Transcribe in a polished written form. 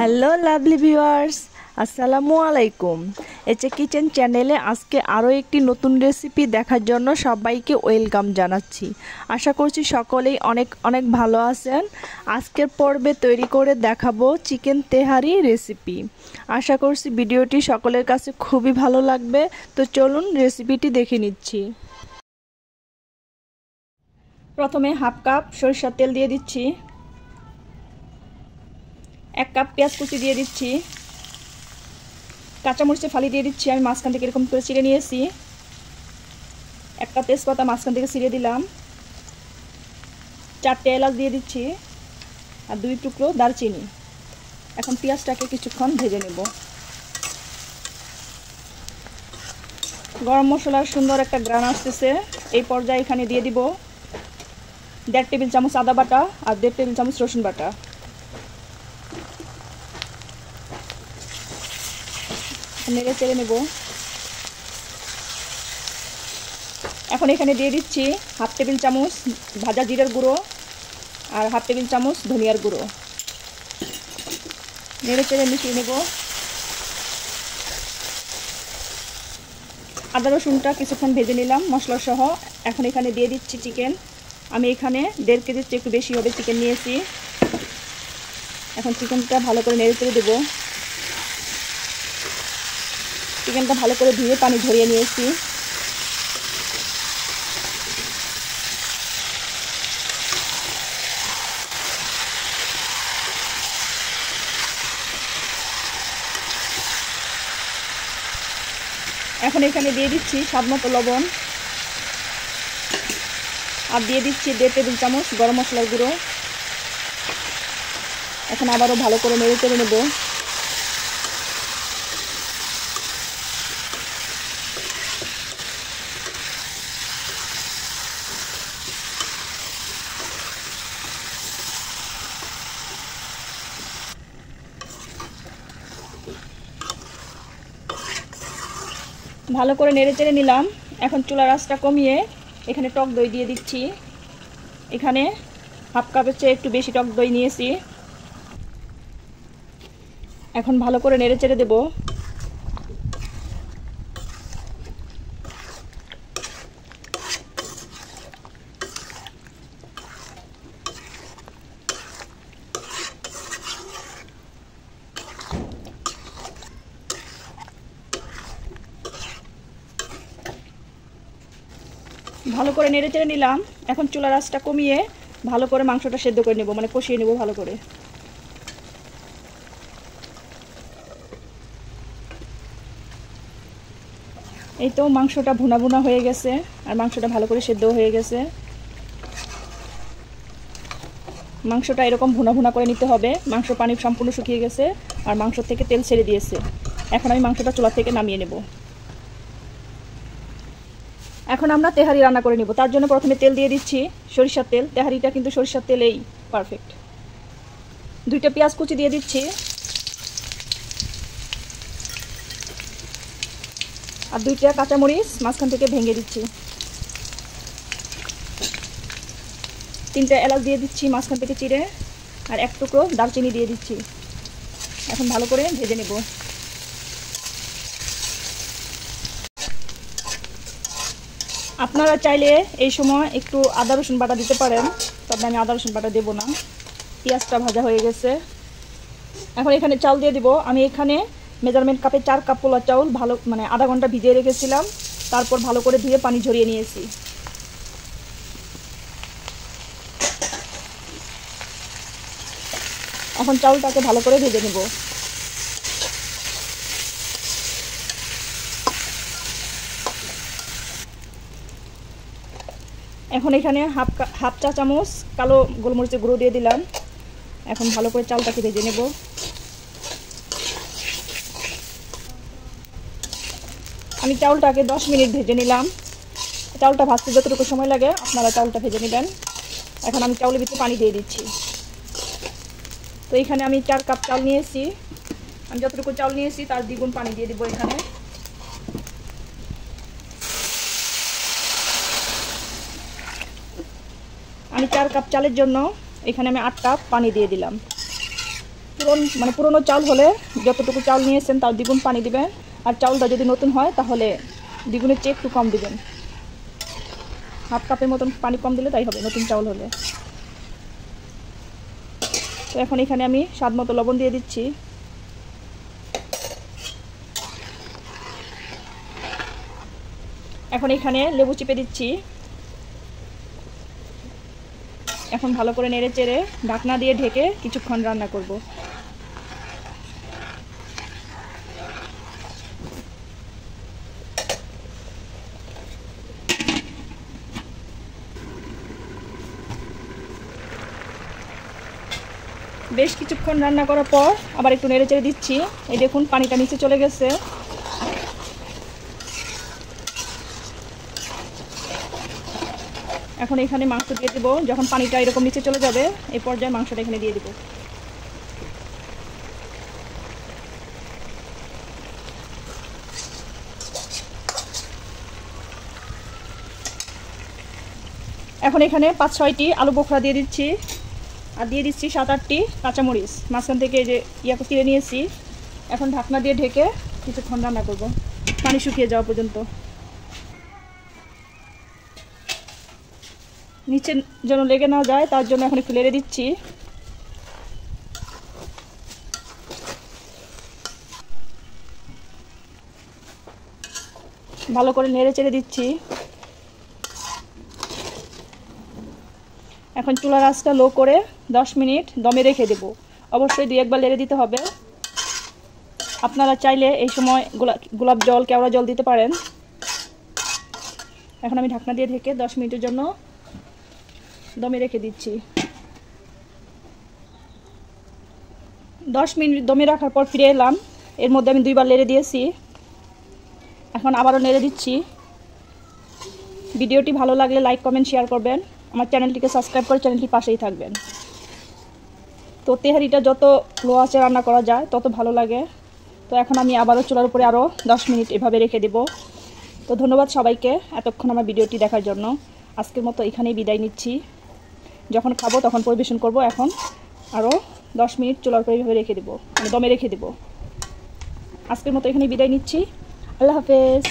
Hello lovely viewers, আসসালামু আলাইকুম। এচে kitchen চ্যানেলে আজকে আরও একটি নতুন রেসিপি দেখার জন্য সবাইকে ওয়েলকাম জানাচ্ছি। আশা করছি সকলেই অনেক অনেক ভালো আছেন। আজকের পর্বে তৈরি করে দেখাবো চিকেন তেহারি রেসিপি। আশা করছি ভিডিওটি সকলের কাছে খুবই ভালো লাগবে। তো চলুন রেসিপিটি দেখে নিচ্ছি। প্রথমে হাফ কাপ সরিষার তেল দিয়ে দিচ্ছি, 1 কাপ পেঁয়াজ কুচি দিয়ে দিচ্ছি, কাঁচামরিচের ফালি দিয়ে দিচ্ছি। আমি মাঝখান থেকে এরকম করে ছিঁড়ে নিয়েছি। 1 কাপ তেজপাতা মাঝখান থেকে ছিঁড়ে দিলাম, 4টে এলাচ দিয়ে দিচ্ছি আর 2 টুকরো দারচিনি। এখন পেঁয়াজটাকে কিছুক্ষণ ভেজে নেব। গরম মশলার সুন্দর একটা ঘ্রাণ আসতেছে। এই পর্যায়ে এখানে দিয়ে দিব 1.5 টেবিল চামচ আদা বাটা আর 1.5 টেবিল চামচ রসুন বাটা। নেড়ে চেড়ে নেব। এখন এখানে দিয়ে দিচ্ছি 1/2 টেবিল চামচ ভাজা জিরার গুঁড়ো আর 1/2 টেবিল চামচ ধনিয়ার গুঁড়ো। নেড়ে চেড়ে মিশিয়ে নেব। আদা রসুনটা কিছুক্ষণ ভেজে নিলাম মশলা সহ। এখন এখানে দিয়ে দিচ্ছি চিকেন। আমি এখানে 1.5 কেজির চেয়ে একটু বেশি হবে চিকেন নিয়েছি। এখন চিকেনটা ভালো করে নেড়ে চেড়ে দেবো। চিকেনটা ভালো করে ধুয়ে পানি ঝরিয়ে নিয়েছি। এখন এখানে দিয়ে দিচ্ছি স্বাদমতো লবণ আর দিয়ে দিচ্ছি 1.5 টেবিল চামচ গরম মশলার গুঁড়ো। এখন আবারও ভালো করে নেড়ে চেড়ে নেব। ভালো করে নেড়ে চেড়ে নিলাম। এখন চুলার আঁচটা কমিয়ে এখানে টক দই দিয়ে দিচ্ছি। এখানে হাফ কাপের চেয়ে একটু বেশি টক দই নিয়েছি। এখন ভালো করে নেড়ে চেড়ে দেব। ভালো করে নেড়ে চেড়ে নিলাম। এখন চুলার আঁচটা কমিয়ে ভালো করে মাংসটা সেদ্ধ করে নেব, মানে কষিয়ে নেব ভালো করে। এই তো মাংসটা ভুনা ভুনা হয়ে গেছে আর মাংসটা ভালো করে সেদ্ধ হয়ে গেছে। মাংসটা এরকম ভুনা ভুনা করে নিতে হবে। মাংস পানি সম্পূর্ণ শুকিয়ে গেছে আর মাংস থেকে তেল ছেড়ে দিয়েছে। এখন আমি মাংসটা চুলা থেকে নামিয়ে নেব। এখন আমরা তেহারি রান্না করে নিব। তার জন্য প্রথমে তেল দিয়ে দিচ্ছি, সরিষার তেল। তেহারিটা কিন্তু সরিষার তেলেই পারফেক্ট। 2টা পেঁয়াজ কুচি দিয়ে দিচ্ছি আর 2টা কাঁচামরিচ মাঝখান থেকে ভেঙে দিচ্ছি। 3টে এলাচ দিয়ে দিচ্ছি মাঝখান থেকে চিড়ে আর 1 টুকরো দারচিনি দিয়ে দিচ্ছি। এখন ভালো করে ভেজে নেব। আপনারা চাইলে এই সময় একটু আদা রসুন বাটা দিতে পারেন, তবে আমি আদা রসুন বাটা দেব না। পেঁয়াজটা ভাজা হয়ে গেছে। এখন এখানে চাল দিয়ে দিব। আমি এখানে মেজারমেন্ট কাপে 4 কাপ পোলা চাউল ভালো মানে আধা ঘন্টা ভিজিয়ে রেখেছিলাম। তারপর ভালো করে ধুয়ে পানি ঝরিয়ে নিয়েছি। এখন চাউলটাকে ভালো করে ভেজে নেব। এখন এখানে হাফ চা চামচ কালো গোলমরিচের গুঁড়ো দিয়ে দিলাম। এখন ভালো করে চালটাকে ভেজে নেব। আমি চাউলটাকে 10 মিনিট ভেজে নিলাম। চাউলটা ভাজতে যতটুকু সময় লাগে আপনারা চাউলটা ভেজে নেবেন। এখন আমি চাউলের ভিতরে পানি দিয়ে দিচ্ছি। তো এখানে আমি 4 কাপ চাল নিয়েছি। আমি যতটুকু চাউল নিয়েছি তার দ্বিগুণ পানি দিয়ে দিব এখানে। আমি 4 কাপ চালের জন্য এখানে আমি 8 কাপ পানি দিয়ে দিলাম। পুরনো চাউল হলে যতটুকু চাউল নিয়েছেন তার দ্বিগুণ পানি দিবেন, আর চাউলটা যদি নতুন হয় তাহলে দ্বিগুণের চেয়ে একটু কম দিবেন। হাফ কাপের মতন পানি কম দিলে তাই হবে নতুন চাউল হলে। তো এখন এখানে আমি স্বাদ মতো লবণ দিয়ে দিচ্ছি। এখন এখানে লেবু চিপে দিচ্ছি। এখন ভালো করে নেড়ে চেড়ে ঢাকনা দিয়ে ঢেকে কিছুক্ষণ রান্না করব। বেশ কিছুক্ষণ রান্না করার পর আবার একটু নেড়ে চেড়ে দিচ্ছি। এই দেখুন পানিটা নিচে চলে গেছে। এখন এখানে মাংস দিয়ে দেবো। যখন পানিটা এরকম নিচে চলে যাবে এই পর্যায়ে মাংসটা এখানে দিয়ে দেবো। এখন এখানে 5-6টি আলু বোখরা দিয়ে দিচ্ছি, আর দিয়ে দিচ্ছি 7-8টি কাঁচামরিচ মাঝখান থেকে যে কিনে নিয়েছি। এখন ঢাকনা দিয়ে ঢেকে কিছুক্ষণ রান্না করব, পানি শুকিয়ে যাওয়া পর্যন্ত। নিচে যেন লেগে না যায় তার জন্য এখন একটু নেড়ে দিচ্ছি। ভালো করে নেড়ে চেড়ে দিচ্ছি। এখন চুলার আঁচটা লো করে 10 মিনিট দমে রেখে দেব। অবশ্যই 2-1 বার নেড়ে দিতে হবে। আপনারা চাইলে এই সময় গোলাপ জল, কেওড়া জল দিতে পারেন। এখন আমি ঢাকনা দিয়ে ঢেকে 10 মিনিটের জন্য দমে রেখে দিচ্ছি। 10 মিনিট দমে রাখার পর ফিরে এলাম। এর মধ্যে আমি 2 বার নেড়ে দিয়েছি। এখন আবারও নেড়ে দিচ্ছি। ভিডিওটি ভালো লাগলে লাইক, কমেন্ট, শেয়ার করবেন। আমার চ্যানেলটিকে সাবস্ক্রাইব করে চ্যানেলটির পাশেই থাকবেন। তো তেহারিটা যত লো আঁচে রান্না করা যায় তত ভালো লাগে। তো এখন আমি আবারও চুলার উপরে আরও 10 মিনিট এভাবে রেখে দেব। তো ধন্যবাদ সবাইকে এতক্ষণ আমার ভিডিওটি দেখার জন্য। আজকের মতো এখানেই বিদায় নিচ্ছি। যখন খাবো তখন পরিবেশন করব। এখন আরও 10 মিনিট চুলার উপরে এভাবে রেখে দেবো, দমে রেখে দেবো। আজকের মতো এখানেই বিদায় নিচ্ছি। আল্লাহ হাফেজ।